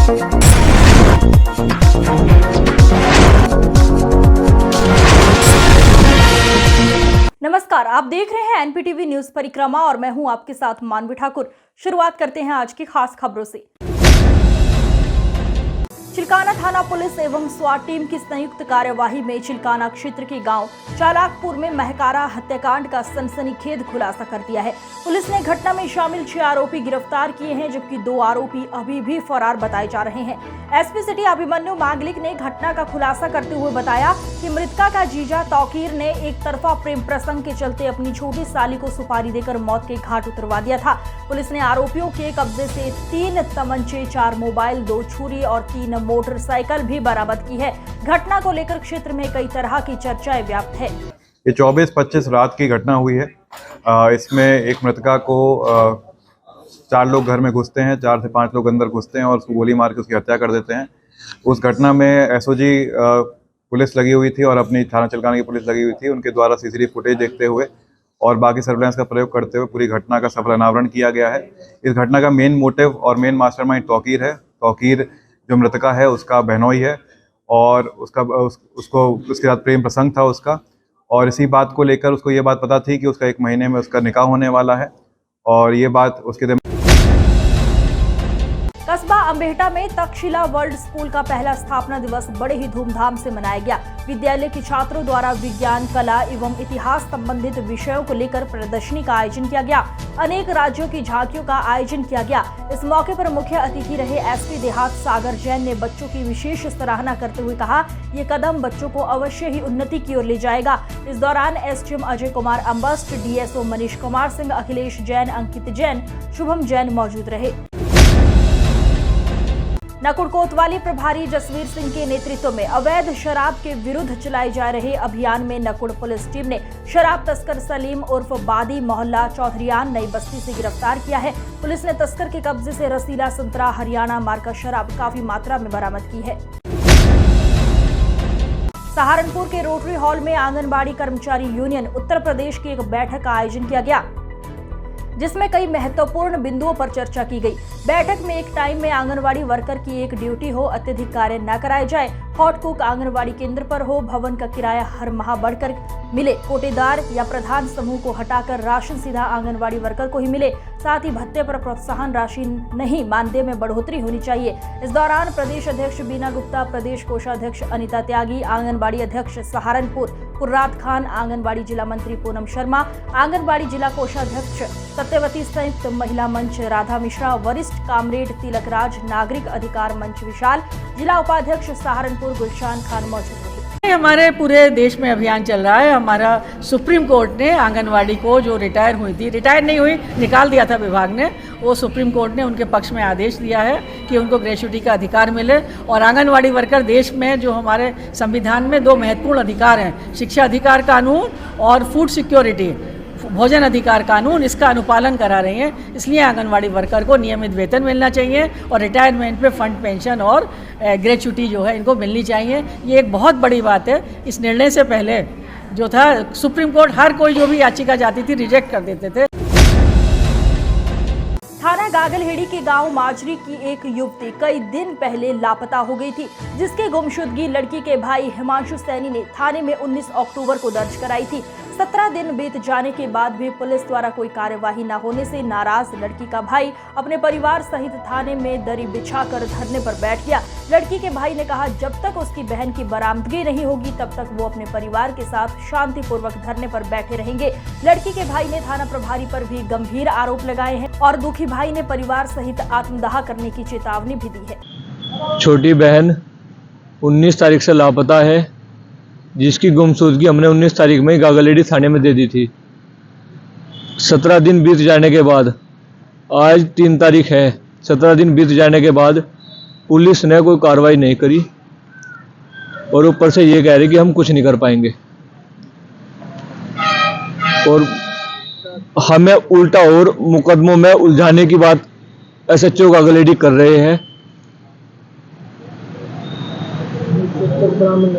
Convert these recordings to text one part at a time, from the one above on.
नमस्कार, आप देख रहे हैं एनपीटीवी न्यूज परिक्रमा और मैं हूं आपके साथ मानवी ठाकुर। शुरुआत करते हैं आज की खास खबरों से। चिल्काना थाना पुलिस एवं स्वाट टीम की संयुक्त कार्यवाही में चिल्काना क्षेत्र के गांव चालाकपुर में महकारा हत्याकांड का सनसनीखेज खुलासा कर दिया है। पुलिस ने घटना में शामिल 6 आरोपी गिरफ्तार किए हैं, जबकि 2 आरोपी अभी भी फरार बताए जा रहे हैं। एसपी सिटी अभिमन्यु मांगलिक ने घटना का खुलासा करते हुए बताया कि मृतका का जीजा तौकीर ने एक तरफा प्रेम प्रसंग के चलते अपनी छोटी साली को सुपारी देकर मौत के घाट उतरवा दिया था। पुलिस ने आरोपियों के कब्जे से 3 तमंचे, 4 मोबाइल, 2 छुरी और 3 मोटरसाइकिल भी बरामद की है। घटना को लेकर क्षेत्र में कई तरह की चर्चाएं व्याप्त है। ये 24-25 रात की घटना हुई है। इसमें एक मृतका को 4 लोग घर में घुसते हैं, 4 से 5 लोग अंदर घुसते हैं और उसको गोली मार के उसकी हत्या कर देते हैं। उस घटना में एसओजी पुलिस लगी हुई थी और अपनी थाना चिल्काना की पुलिस लगी हुई थी। उनके द्वारा सीसीटीवी फुटेज देखते हुए और बाकी सर्वेलेंस का प्रयोग करते हुए पूरी घटना का सफल अनावरण किया गया है। इस घटना का मेन मोटिव और मेन मास्टरमाइंड तौकीर है। तौकीर जो मृतका है उसका बहनोई है और उसको उसके साथ प्रेम प्रसंग था उसका, और इसी बात को लेकर उसको ये बात पता थी कि उसका 1 महीने में उसका निकाह होने वाला है और ये बात उसके कस्बा अम्बेहटा में तक्षशिला वर्ल्ड स्कूल का पहला स्थापना दिवस बड़े ही धूमधाम से मनाया गया। विद्यालय के छात्रों द्वारा विज्ञान, कला एवं इतिहास संबंधित विषयों को लेकर प्रदर्शनी का आयोजन किया गया। अनेक राज्यों की झांकियों का आयोजन किया गया। इस मौके पर मुख्य अतिथि रहे एसपी देहात सागर जैन ने बच्चों की विशेष सराहना करते हुए कहा, ये कदम बच्चों को अवश्य ही उन्नति की ओर ले जाएगा। इस दौरान एसडीएम अजय कुमार अम्बस्ट, डीएसओ मनीष कुमार सिंह, अखिलेश जैन, अंकित जैन, शुभम जैन मौजूद रहे। नकुड़ कोतवाली प्रभारी जसवीर सिंह के नेतृत्व में अवैध शराब के विरुद्ध चलाए जा रहे अभियान में नकुड़ पुलिस टीम ने शराब तस्कर सलीम उर्फ बादी मोहल्ला चौधरियान नई बस्ती से गिरफ्तार किया है। पुलिस ने तस्कर के कब्जे से रसीला संतरा हरियाणा मार्का शराब काफी मात्रा में बरामद की है। सहारनपुर के रोटरी हॉल में आंगनबाड़ी कर्मचारी यूनियन उत्तर प्रदेश की एक बैठक का आयोजन किया गया, जिसमें कई महत्वपूर्ण बिंदुओं पर चर्चा की गई। बैठक में एक टाइम में आंगनवाड़ी वर्कर की एक ड्यूटी हो, अत्यधिक कार्य न कराए जाए, हॉट कुक आंगनवाड़ी केंद्र पर हो, भवन का किराया हर माह बढ़कर मिले, कोटेदार या प्रधान समूह को हटाकर राशन सीधा आंगनवाड़ी वर्कर को ही मिले, साथ ही भत्ते पर प्रोत्साहन राशि नहीं, मानदेय में बढ़ोतरी होनी चाहिए। इस दौरान प्रदेश अध्यक्ष बीना गुप्ता, प्रदेश कोषाध्यक्ष अनिता त्यागी, आंगनबाड़ी अध्यक्ष सहारनपुर कुर्रात खान, आंगनबाड़ी जिला मंत्री पूनम शर्मा, आंगनबाड़ी जिला कोषाध्यक्ष सत्यवती, संयुक्त महिला मंच राधा मिश्रा, वरिष्ठ कामरेड तिलक राज, नागरिक अधिकार मंच विशाल, जिला उपाध्यक्ष सहारनपुर गुलशान खान मौजूद रहे। हमारे पूरे देश में अभियान चल रहा है। हमारा सुप्रीम कोर्ट ने आंगनवाड़ी को जो रिटायर नहीं हुई, निकाल दिया था विभाग ने, वो सुप्रीम कोर्ट ने उनके पक्ष में आदेश दिया है कि उनको ग्रेच्युटी का अधिकार मिले। और आंगनवाड़ी वर्कर देश में जो हमारे संविधान में 2 महत्वपूर्ण अधिकार हैं, शिक्षा अधिकार कानून और फूड सिक्योरिटी भोजन अधिकार कानून, इसका अनुपालन करा रही हैं। इसलिए आंगनवाड़ी वर्कर को नियमित वेतन मिलना चाहिए और रिटायरमेंट पे फंड, पेंशन और ग्रेच्युटी जो है इनको मिलनी चाहिए। ये एक बहुत बड़ी बात है। इस निर्णय से पहले जो था सुप्रीम कोर्ट हर कोई जो भी याचिका जाती थी रिजेक्ट कर देते थे। थाना गागलहेड़ी के गांव माजरी की एक युवती कई दिन पहले लापता हो गई थी, जिसकी गुमशुदगी लड़की के भाई हिमांशु सैनी ने थाने में 19 अक्टूबर को दर्ज कराई थी। 17 दिन बीत जाने के बाद भी पुलिस द्वारा कोई कार्यवाही न होने से नाराज लड़की का भाई अपने परिवार सहित थाने में दरी बिछाकर धरने पर बैठ गया। लड़की के भाई ने कहा, जब तक उसकी बहन की बरामदगी नहीं होगी तब तक वो अपने परिवार के साथ शांतिपूर्वक धरने पर बैठे रहेंगे। लड़की के भाई ने थाना प्रभारी पर भी गंभीर आरोप लगाए हैं और दुखी भाई ने परिवार सहित आत्मदाह करने की चेतावनी भी दी है। छोटी बहन 19 तारीख से लापता है, जिसकी गुमशुदगी हमने 19 तारीख में ही गागलहेड़ी थाने में दे दी थी। 17 दिन बीत जाने के बाद, आज 3 तारीख है, 17 दिन बीत जाने के बाद पुलिस ने कोई कार्रवाई नहीं करी और ऊपर से ये कह रही कि हम कुछ नहीं कर पाएंगे और हमें उल्टा और मुकदमों में उलझाने की बात एसएचओ गागलहेड़ी कर रहे हैं।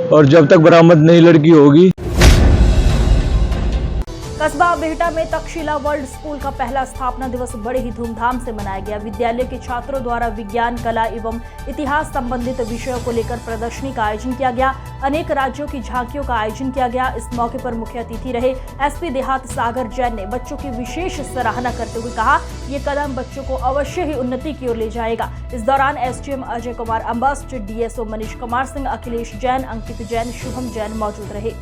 और जब तक बरामद नहीं लड़की होगी। कस्बा बिहटा में तक्षशिला वर्ल्ड स्कूल का पहला स्थापना दिवस बड़े ही धूमधाम से मनाया गया। विद्यालय के छात्रों द्वारा विज्ञान, कला एवं इतिहास संबंधित विषयों को लेकर प्रदर्शनी का आयोजन किया गया। अनेक राज्यों की झांकियों का आयोजन किया गया। इस मौके पर मुख्य अतिथि रहे एसपी देहात सागर जैन ने बच्चों की विशेष सराहना करते हुए कहा, ये कदम बच्चों को अवश्य ही उन्नति की ओर ले जाएगा। इस दौरान एसडीएम अजय कुमार अम्बास्ट, डीएसओ मनीष कुमार सिंह, अखिलेश जैन, अंकित जैन, शुभम जैन मौजूद रहे।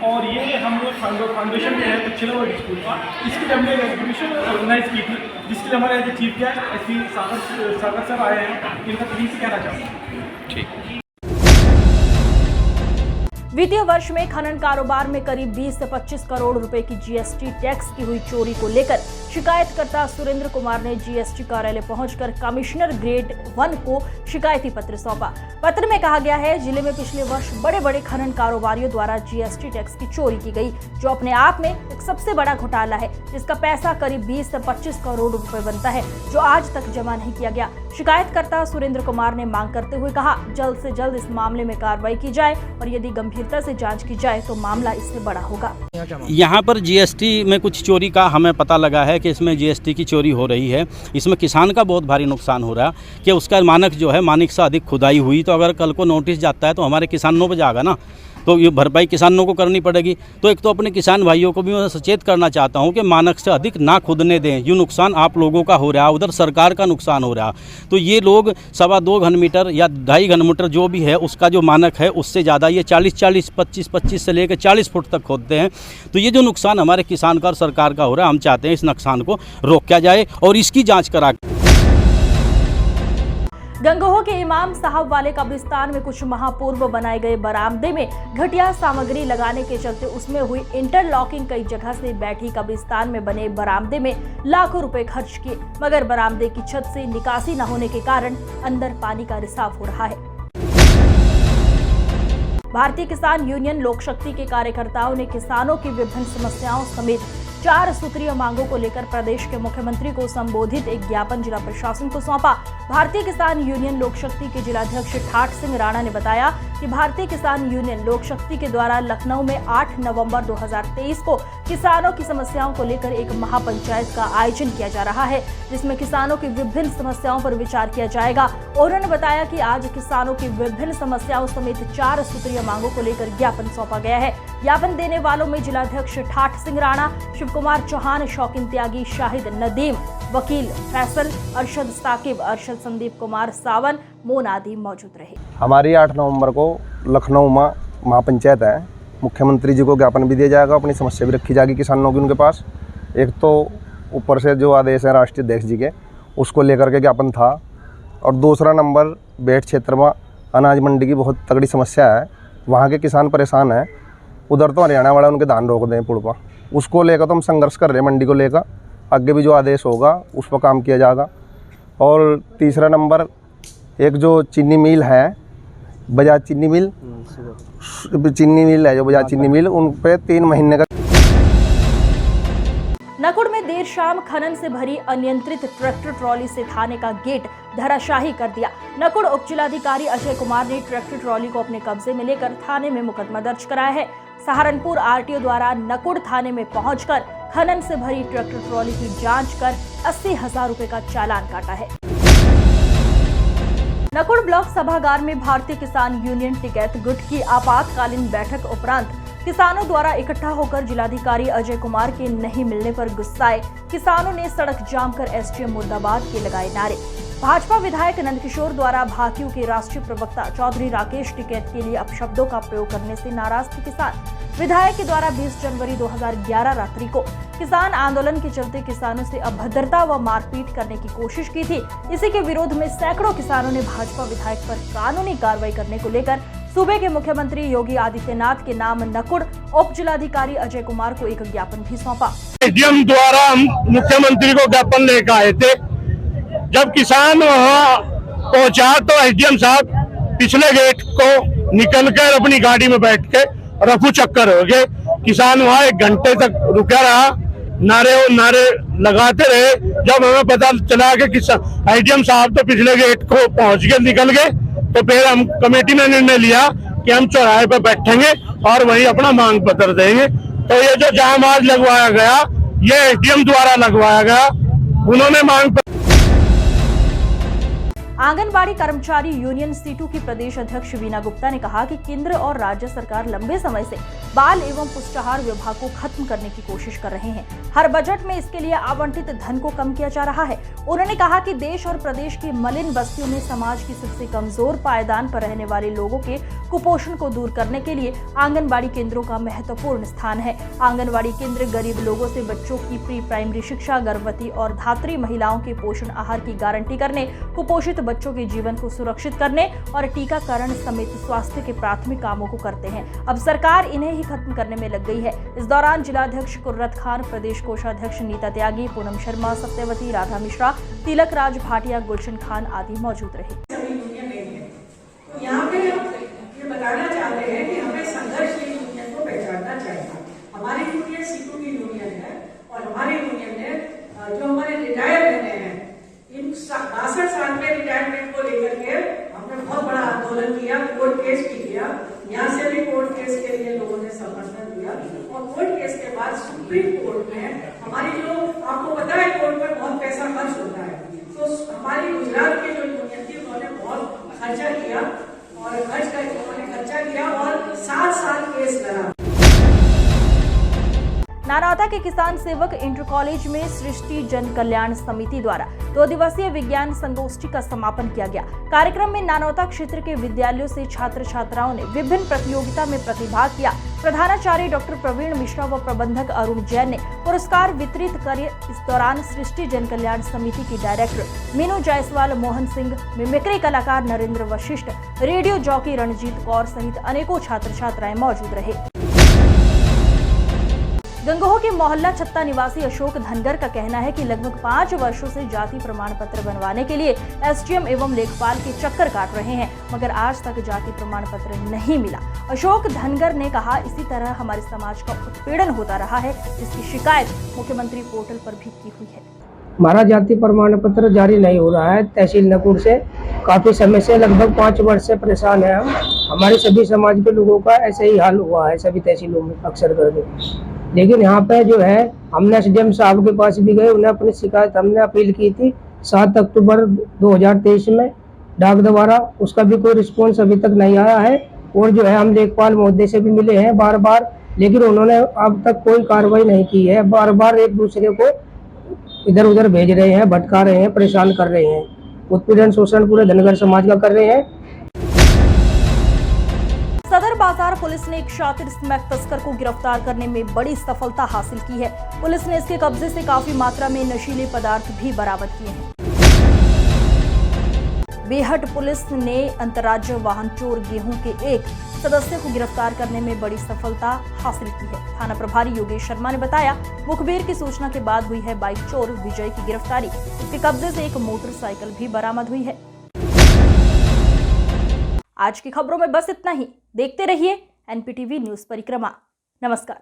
और ये हम लोग फाउंडेशन में है तक्षशिला वर्ल्ड स्कूल का, इसके लिए हमने एग्जीबिशन ऑर्गेनाइज की थी, जिसके लिए हमारे एज चीफ गेस्ट एसपी सागर सर आए हैं। इनका प्लीज कहना चाहूँगा। ठीक। वित्तीय वर्ष में खनन कारोबार में करीब 20 से 25 करोड़ रुपए की जीएसटी टैक्स की हुई चोरी को लेकर शिकायतकर्ता सुरेंद्र कुमार ने जीएसटी कार्यालय पहुंचकर कमिश्नर ग्रेड 1 को शिकायती पत्र सौंपा। पत्र में कहा गया है, जिले में पिछले वर्ष बड़े बड़े खनन कारोबारियों द्वारा जीएसटी टैक्स की चोरी की गई, जो अपने आप में एक सबसे बड़ा घोटाला है, जिसका पैसा करीब 20 से 25 करोड़ रुपए बनता है, जो आज तक जमा नहीं किया गया। शिकायतकर्ता सुरेंद्र कुमार ने मांग करते हुए कहा, जल्द से जल्द इस मामले में कार्रवाई की जाए और यदि गंभीरता से जांच की जाए तो मामला इससे बड़ा होगा। यहाँ पर जीएसटी में कुछ चोरी का हमें पता लगा है कि इसमें जीएसटी की चोरी हो रही है। इसमें किसान का बहुत भारी नुकसान हो रहा है कि उसका मानक जो है मानक से अधिक खुदाई हुई, तो अगर कल को नोटिस जाता है तो हमारे किसानों पर जाएगा ना, तो ये भरपाई किसानों को करनी पड़ेगी। तो एक तो अपने किसान भाइयों को भी मैं सचेत करना चाहता हूँ कि मानक से अधिक ना खुदने दें। ये नुकसान आप लोगों का हो रहा है, उधर सरकार का नुकसान हो रहा है। तो ये लोग 2.25 घन मीटर या 2.5 घन मीटर जो भी है उसका जो मानक है उससे ज़्यादा ये 40-40, 25-25 से लेकर 40 फुट तक खोदते हैं। तो ये जो नुकसान हमारे किसान का और सरकार का हो रहा है, हम चाहते हैं इस नुकसान को रोका जाए और इसकी जाँच करा। गंगोह के इमाम साहब वाले कब्रिस्तान में कुछ माह पूर्व बनाए गए बरामदे में घटिया सामग्री लगाने के चलते उसमें हुई इंटरलॉकिंग कई जगह से बैठी कब्रिस्तान में बने बरामदे में लाखों रुपए खर्च किए, मगर बरामदे की छत से निकासी न होने के कारण अंदर पानी का रिसाव हो रहा है। भारतीय किसान यूनियन लोक शक्ति के कार्यकर्ताओं ने किसानों की विभिन्न समस्याओं समेत 4 सूत्रीय मांगों को लेकर प्रदेश के मुख्यमंत्री को संबोधित एक ज्ञापन जिला प्रशासन को सौंपा। भारतीय किसान यूनियन लोक शक्ति के जिलाध्यक्ष ठाठ सिंह राणा ने बताया कि भारतीय किसान यूनियन लोक शक्ति के द्वारा लखनऊ में 8 नवंबर 2023 को किसानों की समस्याओं को लेकर एक महापंचायत का आयोजन किया जा रहा है, जिसमें किसानों की विभिन्न समस्याओं पर विचार किया जाएगा। उन्होंने बताया कि आज किसानों की विभिन्न समस्याओं समेत 4 सूत्रीय मांगों को लेकर ज्ञापन सौंपा गया है। ज्ञापन देने वालों में जिलाध्यक्ष ठाठ सिंह राणा, शिव कुमार चौहान, शौकीन त्यागी, शाहिद नदीम, वकील फैसल, अरशद साकिब, अरशद संदीप कुमार सावन, मोन आदि मौजूद रहे। हमारी 8 नवंबर को लखनऊ में महापंचायत है। मुख्यमंत्री जी को ज्ञापन भी दिया जाएगा, अपनी समस्या भी रखी जाएगी किसानों की उनके पास। एक तो ऊपर से जो आदेश है राष्ट्रीय अध्यक्ष जी के, उसको लेकर के ज्ञापन था, और दूसरा नंबर बेट क्षेत्र में अनाज मंडी की बहुत तगड़ी समस्या है, वहाँ के किसान परेशान हैं। उधर तो हरियाणा वाला उनके धान रोक दें पुड़ पर, उसको लेकर तो हम संघर्ष कर रहे हैं। मंडी को लेकर आगे भी जो आदेश होगा उस पर काम किया जाएगा। और तीसरा नंबर एक जो चीनी मिल है, बजाज चीनी मिल है जो बजाज चीनी मिल, उन पे 3 महीने का। नकुड़ में देर शाम खनन से भरी अनियंत्रित ट्रैक्टर ट्रॉली से थाने का गेट धराशाही कर दिया। नकुड़ उप जिलाधिकारी अजय कुमार ने ट्रैक्टर ट्रॉली को अपने कब्जे में लेकर थाने में मुकदमा दर्ज कराया है। सहारनपुर आरटीओ द्वारा नकुड़ थाने में पहुंचकर खनन से भरी ट्रैक्टर ट्रॉली की जांच कर 80,000 रुपए का चालान काटा है। नकुड़ ब्लॉक सभागार में भारतीय किसान यूनियन टिकैत गुट की आपातकालीन बैठक उपरांत किसानों द्वारा इकट्ठा होकर जिलाधिकारी अजय कुमार के नहीं मिलने पर गुस्साए किसानों ने सड़क जाम कर एसडीएम मुर्दाबाद के लगाए नारे। भाजपा विधायक नंदकिशोर द्वारा भाकियू के राष्ट्रीय प्रवक्ता चौधरी राकेश टिकैत के लिए अपशब्दों का प्रयोग करने से नाराज थे किसान। विधायक के द्वारा 20 जनवरी 2011 रात्रि को किसान आंदोलन के चलते किसानों से अभद्रता व मारपीट करने की कोशिश की थी। इसी के विरोध में सैकड़ों किसानों ने भाजपा विधायक पर कानूनी कार्रवाई करने को लेकर सूबे के मुख्यमंत्री योगी आदित्यनाथ के नाम नकुड़ उप जिलाधिकारी अजय कुमार को एक ज्ञापन भी सौंपा। एसडीएम द्वारा हम मुख्यमंत्री को ज्ञापन लेकर आए थे। जब किसान वहाँ पहुंचा तो एसडीएम साहब पिछले गेट को निकलकर अपनी गाड़ी में बैठ के रफू चक्कर हो गए। किसान वहाँ 1 घंटे तक रुका रहा, नारे लगाते रहे। जब हमें पता चला कि एसडीएम साहब तो पिछले गेट को पहुंच के निकल गए, तो फिर हम कमेटी ने निर्णय लिया कि हम चौराहे पर बैठेंगे और वहीं अपना मांग पत्र देंगे। तो ये जो जाम आज लगवाया गया ये एसडीएम द्वारा लगवाया गया। उन्होंने मांग आंगनबाड़ी कर्मचारी यूनियन सीटू की प्रदेश अध्यक्ष वीना गुप्ता ने कहा कि केंद्र और राज्य सरकार लंबे समय से बाल एवं पुष्टाहार विभाग को खत्म करने की कोशिश कर रहे हैं। हर बजट में इसके लिए आवंटित धन को कम किया जा रहा है। उन्होंने कहा कि देश और प्रदेश की मलिन बस्तियों में समाज की सबसे कमजोर पायदान पर रहने वाले लोगों के कुपोषण को दूर करने के लिए आंगनबाड़ी केंद्रों का महत्वपूर्ण स्थान है। आंगनबाड़ी केंद्र गरीब लोगों से बच्चों की प्री प्राइमरी शिक्षा, गर्भवती और धात्री महिलाओं के पोषण आहार की गारंटी करने, कुपोषित बच्चों के जीवन को सुरक्षित करने और टीकाकरण समेत स्वास्थ्य के प्राथमिक कामों को करते हैं। अब सरकार इन्हें ही खत्म करने में लग गई है। इस दौरान जिलाध्यक्ष कुर्रत खान, प्रदेश कोषाध्यक्ष नीता त्यागी, पूनम शर्मा, सत्यवती, राधा मिश्रा, तिलक राज भाटिया, गुलशन खान आदि मौजूद रहे। यहाँ पे ये बताना चाहते हैं कि हमें संघर्षशील यूनियन को पहचानना चाहिए। हमारी यूनियन सीटू की यूनियन है और हमारी यूनियन ने जो हमारे रिटायर रहने हैं, इन 62 साल में रिटायरमेंट को लेकर के हमने बहुत बड़ा आंदोलन किया, कोर्ट केस भी किया। यहाँ से भी कोर्ट केस के लिए लोगों ने समर्थन दिया और कोर्ट केस के बाद सुप्रीम कोर्ट में हमारी जो, आपको पता है कोर्ट में बहुत पैसा खर्च होता है, तो हमारी गुजरात की जो यूनियन थी उन्होंने बहुत खर्चा किया और खर्चा किया और 7 साल केस लड़ा। नानौता के किसान सेवक इंटर कॉलेज में सृष्टि जन कल्याण समिति द्वारा 2 दिवसीय विज्ञान संगोष्ठी का समापन किया गया। कार्यक्रम में नानौता क्षेत्र के विद्यालयों से छात्र छात्राओं ने विभिन्न प्रतियोगिता में प्रतिभाग किया। प्रधानाचार्य डॉक्टर प्रवीण मिश्रा व प्रबंधक अरुण जैन ने पुरस्कार वितरित किए। इस दौरान सृष्टि जन कल्याण समिति की डायरेक्टर मीनू जायसवाल, मोहन सिंह, मिमिक्री कलाकार नरेंद्र वशिष्ठ, रेडियो जॉकी रणजीत कौर सहित अनेकों छात्र छात्राएं मौजूद रहे। गंगोह के मोहल्ला छत्ता निवासी अशोक धनगर का कहना है कि लगभग 5 वर्षों से जाति प्रमाण पत्र बनवाने के लिए एसडीएम एवं लेखपाल के चक्कर काट रहे हैं, मगर आज तक जाति प्रमाण पत्र नहीं मिला। अशोक धनगर ने कहा, इसी तरह हमारे समाज का उत्पीड़न होता रहा है, जिसकी शिकायत मुख्यमंत्री पोर्टल पर भी की हुई है। हमारा जाति प्रमाण पत्र जारी नहीं हो रहा है। तहसील नकुर से काफी समय से, लगभग 5 वर्ष से परेशान है हम। हमारे सभी समाज के लोगों का ऐसे ही हाल हुआ है सभी तहसीलों में अक्सर करके। लेकिन यहाँ पे जो है हमने एसडीएम साहब के पास भी गए, उन्हें अपनी शिकायत हमने अपील की थी 7 अक्टूबर 2023 में डाक द्वारा, उसका भी कोई रिस्पॉन्स अभी तक नहीं आया है। और जो है हम लेखपाल महोदय से भी मिले हैं बार बार, लेकिन उन्होंने अब तक कोई कार्रवाई नहीं की है। बार बार एक दूसरे को इधर उधर भेज रहे हैं, भटका रहे हैं, परेशान कर रहे हैं। उत्पीड़न शोषण पूरे धनगर समाज का कर रहे हैं। सदर बाजार पुलिस ने एक शातिर स्मैक तस्कर को गिरफ्तार करने में बड़ी सफलता हासिल की है। पुलिस ने इसके कब्जे से काफी मात्रा में नशीले पदार्थ भी बरामद किए हैं। बेहट पुलिस ने अंतर्राज्य वाहन चोर गेहूं के एक सदस्य को गिरफ्तार करने में बड़ी सफलता हासिल की है। थाना प्रभारी योगेश शर्मा ने बताया, मुखबिर की सूचना के बाद हुई है बाइक चोर विजय की गिरफ्तारी। इसके कब्जे से एक मोटरसाइकिल भी बरामद हुई है। आज की खबरों में बस इतना ही। देखते रहिए एनपीटीवी न्यूज परिक्रमा। नमस्कार।